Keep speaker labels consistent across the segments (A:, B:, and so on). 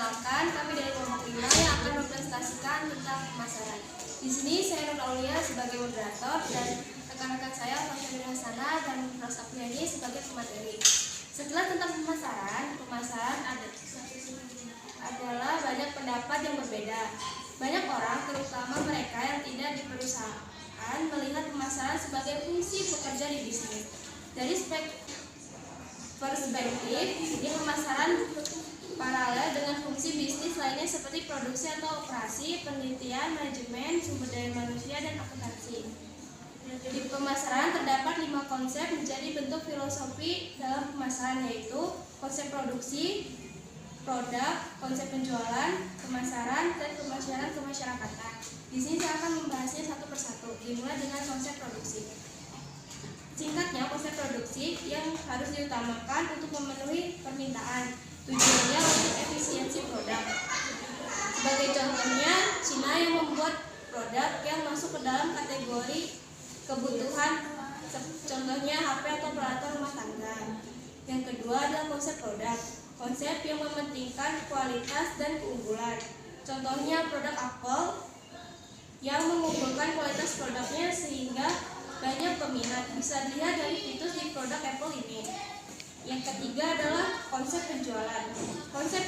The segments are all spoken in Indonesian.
A: Perkenalkan, kami dari kelompok 5 yang akan mempresentasikan tentang pemasaran. Di sini saya Nur Aulia sebagai moderator dan rekan-rekan saya Fathia Hasana dan Ros Apriani sebagai pemateri. Setelah tentang pemasaran adalah banyak pendapat yang berbeda. Banyak orang, terutama mereka yang tidak di perusahaan, melihat pemasaran sebagai fungsi pekerja di bisnis. Dari perspektif ini, pemasaran paralel dengan fungsi bisnis lainnya seperti produksi atau operasi, penelitian, manajemen, sumber daya manusia, dan akuntansi. Di pemasaran terdapat 5 konsep menjadi bentuk filosofi dalam pemasaran, yaitu konsep produksi, produk, konsep penjualan, pemasaran, dan pemasaran kemasyarakatan. Di sini saya akan membahasnya satu persatu, dimulai dengan konsep produksi. Singkatnya, konsep produksi yang harus diutamakan untuk memenuhi permintaan. Tujuannya untuk efisiensi produk. Sebagai contohnya, Cina yang membuat produk yang masuk ke dalam kategori kebutuhan, contohnya HP atau peralatan rumah tangga. Yang kedua adalah konsep produk. Konsep yang mementingkan kualitas dan keunggulan. Contohnya produk Apple yang mengunggulkan kualitas produknya sehingga banyak peminat. Bisa dilihat dari fitur di produk Apple ini. Yang ketiga adalah konsep penjualan. Konsep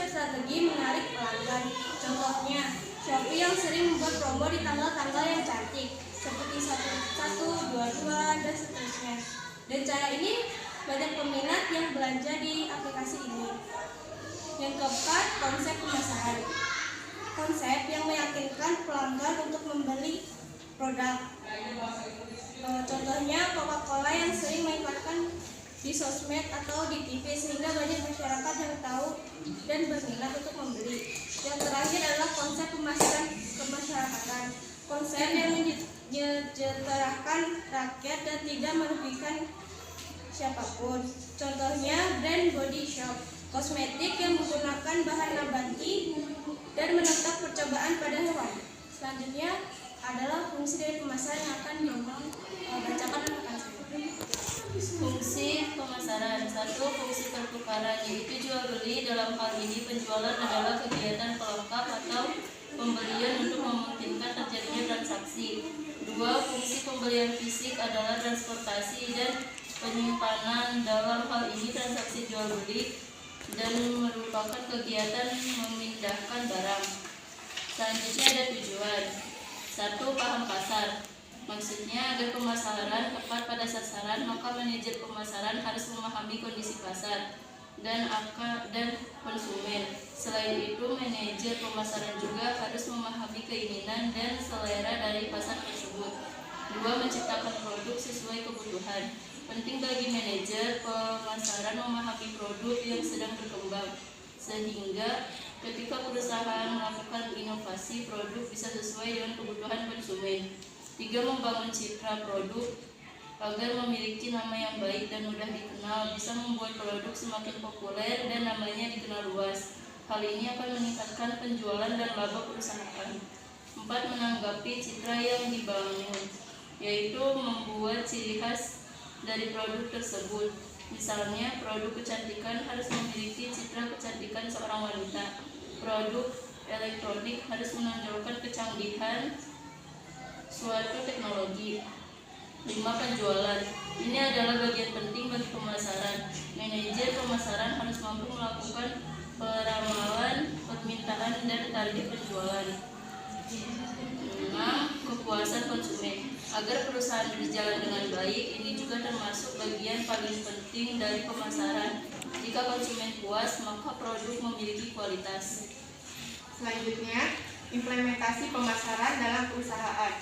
A: strategi menarik pelanggan. Contohnya, Shopee yang sering membuat promo di tanggal-tanggal yang cantik, seperti 1, 22, dan seterusnya. Dan cara ini banyak peminat yang belanja di aplikasi ini. Yang keempat, konsep pemasaran. Konsep yang meyakinkan pelanggan untuk membeli produk. Contohnya Coca-Cola yang sering mengiklankan di sosmed atau di TV sehingga banyak masyarakat yang tahu dan berminat untuk membeli. Yang terakhir adalah konsep pemasaran kemasyarakatan. Konsep yang menyejahterakan rakyat dan tidak merugikan siapapun. Contohnya brand Body Shop, kosmetik yang menggunakan bahan nabati dan menetap percobaan pada hewan. Selanjutnya adalah fungsi dari pemasaran yang akan dibacakan rekan saya.
B: Fungsi pemasaran. 1. Fungsi pertukaran, yaitu jual beli. Dalam hal ini penjualan adalah kegiatan pelengkap atau pembelian untuk memungkinkan terjadinya transaksi. 2. Fungsi pembelian fisik adalah transportasi dan penyimpanan. Dalam hal ini transaksi jual beli dan merupakan kegiatan memindahkan barang. Selanjutnya ada tujuan. 1. Paham pasar. Maksudnya agar pemasaran tepat pada sasaran, maka manajer pemasaran harus memahami kondisi pasar dan konsumen. Selain itu, manajer pemasaran juga harus memahami keinginan dan selera dari pasar tersebut. 2. Menciptakan produk sesuai kebutuhan. Penting bagi manajer pemasaran memahami produk yang sedang berkembang, sehingga ketika perusahaan melakukan inovasi, produk bisa sesuai dengan kebutuhan konsumen. 3. Membangun citra produk agar memiliki nama yang baik dan mudah dikenal, bisa membuat produk semakin populer dan namanya dikenal luas. Hal ini akan meningkatkan penjualan dan laba perusahaan. 4. Menanggapi citra yang dibangun, yaitu membuat ciri khas dari produk tersebut. Misalnya, produk kecantikan harus memiliki citra kecantikan seorang wanita. Produk elektronik harus menonjolkan kecanggihan suatu teknologi. 5. Penjualan. Ini adalah bagian penting bagi pemasaran. Manajer pemasaran harus mampu melakukan peramalan permintaan dan target penjualan. 6. Kepuasan konsumen. Agar perusahaan berjalan dengan baik, ini juga termasuk bagian paling penting dari pemasaran. Jika konsumen puas, maka produk memiliki kualitas.
C: Selanjutnya, implementasi pemasaran dalam perusahaan.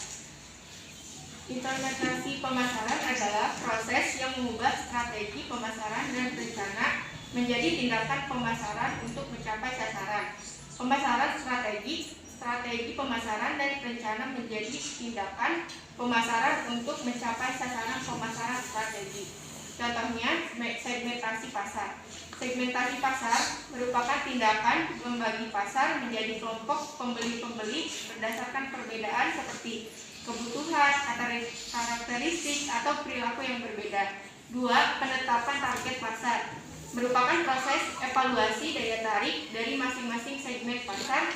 C: Implementasi pemasaran adalah proses yang mengubah strategi pemasaran dan rencana menjadi tindakan pemasaran untuk mencapai sasaran. Pemasaran strategi pemasaran dari rencana menjadi tindakan pemasaran untuk mencapai sasaran pemasaran strategi. Contohnya, segmentasi pasar. Segmentasi pasar merupakan tindakan membagi pasar menjadi kelompok pembeli-pembeli berdasarkan perbedaan seperti kebutuhan, karakteristik, atau perilaku yang berbeda. 2. Penetapan target pasar. merupakan proses evaluasi daya tarik dari masing-masing segmen pasar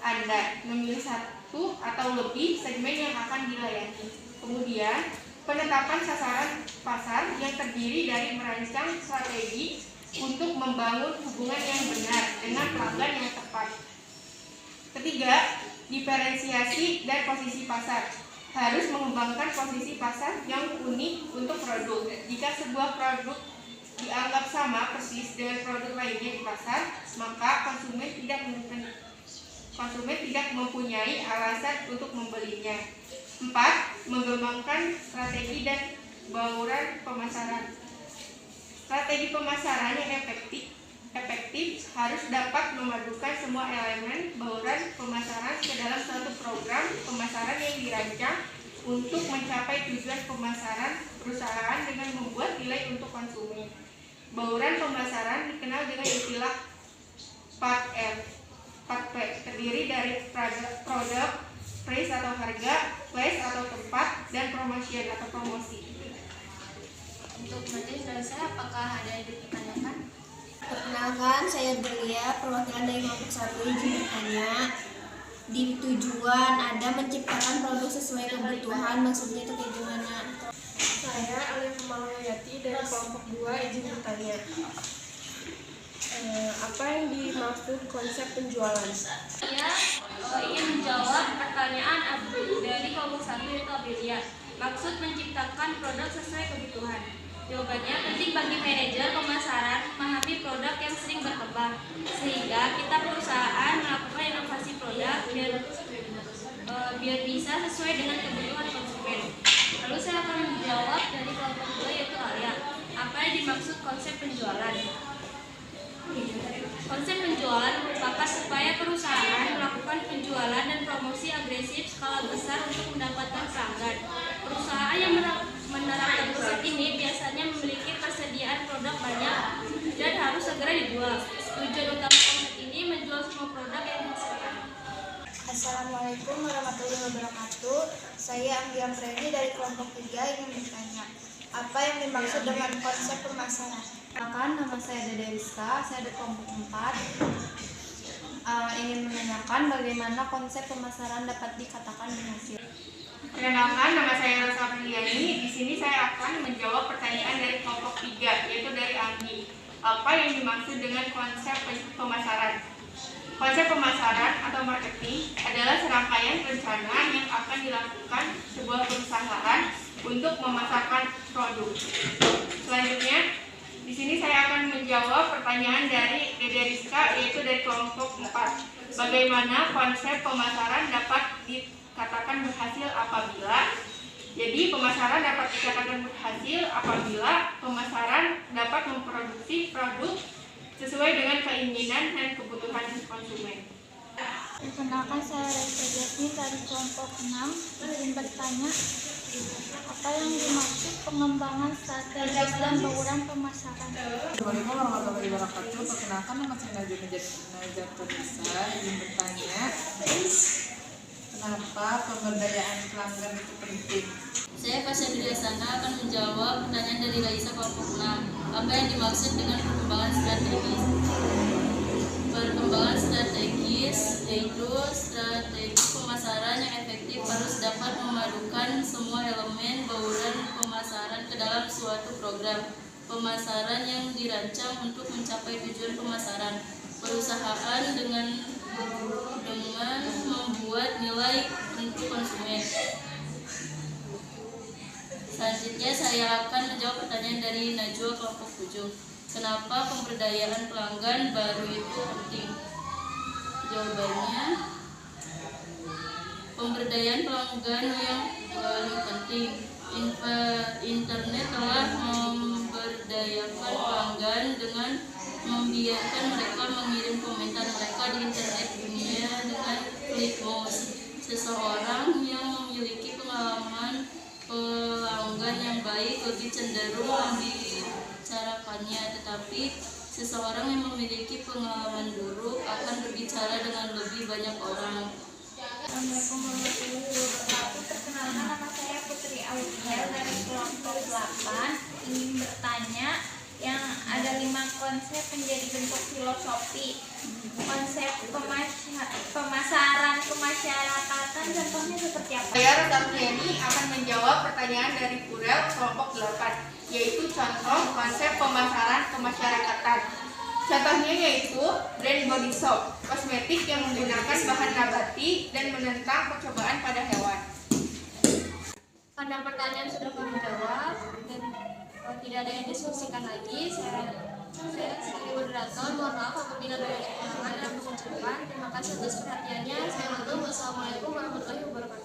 C: Anda, memilih satu atau lebih segmen yang akan dilayani. Kemudian, penetapan sasaran pasar yang terdiri dari merancang strategi untuk membangun hubungan yang benar dengan pelanggan yang tepat. Ketiga, diferensiasi dan posisi pasar. Harus mengembangkan posisi pasar yang unik untuk produk. Jika sebuah produk dianggap sama persis dengan produk lainnya di pasar, maka konsumen tidak mempunyai alasan untuk membelinya. 4. Mengembangkan strategi dan bauran pemasaran. Strategi pemasaran yang efektif harus dapat memadukan semua elemen bauran pemasaran ke dalam suatu program pemasaran yang dirancang untuk mencapai tujuan pemasaran perusahaan dengan membuat nilai untuk konsumen. Bauran pemasaran dikenal dengan istilah 4P, terdiri dari produk, price atau harga, place atau tempat, dan promotion atau promosi.
A: Untuk materi dari saya, apakah ada yang dipertanyakan?
D: Perkenalkan, saya Delia, perwakilan dari kelompok 1. Izin bertanya, di tujuan Anda menciptakan produk sesuai kebutuhan, maksudnya itu kayak gimana?
E: Saya Alia Kemalayati dari kelompok 2. Izin bertanya, apa yang dimaksud konsep penjualan?
A: Saya ingin menjawab pertanyaan dari kelompok 1 yaitu Abelia. Maksud menciptakan produk sesuai kebutuhan. Jawabannya, penting bagi manajer pemasaran memahami produk yang sering berkembang, sehingga kita perusahaan melakukan inovasi produk biar bisa sesuai dengan kebutuhan konsumen. Lalu saya akan menjawab dari kelompok 2 yaitu Alia. Apa yang dimaksud konsep penjualan? Konsep penjualan merupakan supaya perusahaan melakukan penjualan dan promosi agresif skala besar untuk mendapatkan pelanggan. Perusahaan yang menerapkan konsep ini biasanya memiliki persediaan produk banyak dan harus segera dijual. Tujuan utama konsep ini menjual semua produk yang dihasilkan.
D: Assalamualaikum warahmatullahi wabarakatuh. Saya Anggia Freni dari kelompok 3 ingin bertanya, apa yang dimaksud dengan konsep pemasaran?
F: Nama saya Dede Rizka, saya dari kelompok 4. Ingin menanyakan bagaimana konsep pemasaran dapat dikatakan berhasil.
C: Perkenalkan, nama saya Rosa Apriliani. Di sini saya akan menjawab pertanyaan dari kelompok 3, yaitu dari Anggi. Apa yang dimaksud dengan konsep pemasaran? Konsep pemasaran atau marketing adalah serangkaian rencana yang akan dilakukan sebuah perusahaan untuk memasarkan produk. Selanjutnya, di sini saya akan menjawab pertanyaan dari Dede Rizka, yaitu dari kelompok 4. Bagaimana konsep pemasaran dapat dikatakan berhasil apabila? Jadi pemasaran dapat dikatakan berhasil apabila pemasaran dapat memproduksi produk sesuai dengan keinginan dan kebutuhan konsumen.
D: Perkenalkan, saya Raisa Jasmine dari kelompok 6. Izin bertanya, apa yang dimaksud pengembangan strategis dan bauran pemasaran?
G: Assalamualaikum warahmatullahi wabarakatuh. Perkenalkan, nama saya Najat Tunisa. Ingin bertanya, kenapa pemberdayaan pelanggan itu penting?
B: Saya Fasya Sana akan menjawab pertanyaan dari Raisa kelompok 6. Apa yang dimaksud dengan perkembangan strategis? Perkembangan strategis yaitu strategi pemasaran yang efektif harus dapat memadukan semua elemen bauran pemasaran ke dalam suatu program pemasaran yang dirancang untuk mencapai tujuan pemasaran perusahaan dengan membuat nilai untuk konsumen. Selanjutnya saya akan menjawab pertanyaan dari Najwa kelompok 7. Kenapa pemberdayaan pelanggan baru itu penting? Jawabannya, pemberdayaan pelanggan yang paling penting. Internet telah memberdayakan pelanggan dengan membiarkan mereka mengirim komentar mereka di internet dunia dengan klik mouse. Seseorang yang memiliki pengalaman pelanggan yang baik lebih cenderung membicarakannya, tetapi seseorang yang memiliki pengalaman buruk akan berbicara dengan lebih banyak orang.
D: Assalamualaikum warahmatullahi wabarakatuh. Perkenalkan, nama saya Putri Aulia dari kelompok 8. Ingin bertanya, yang ada 5
H: konsep menjadi bentuk filosofi. Konsep pemasaran kemasyarakatan contohnya seperti apa?
C: Saya Rosamliani akan menjawab pertanyaan dari Purel kelompok 8, yaitu contoh konsep pemasaran kemasyarakatan. Contohnya yaitu brand body soap, kosmetik yang menggunakan bahan nabati dan menentang percobaan pada hewan.
A: Karena pertanyaan sudah kami jawab dan tidak ada yang diskusikan lagi, saya sebagai moderator mohon maaf apabila ada kekurangan dalam pengucapan. Terima kasih atas perhatiannya. Saya tutup. Wassalamualaikum warahmatullahi wabarakatuh.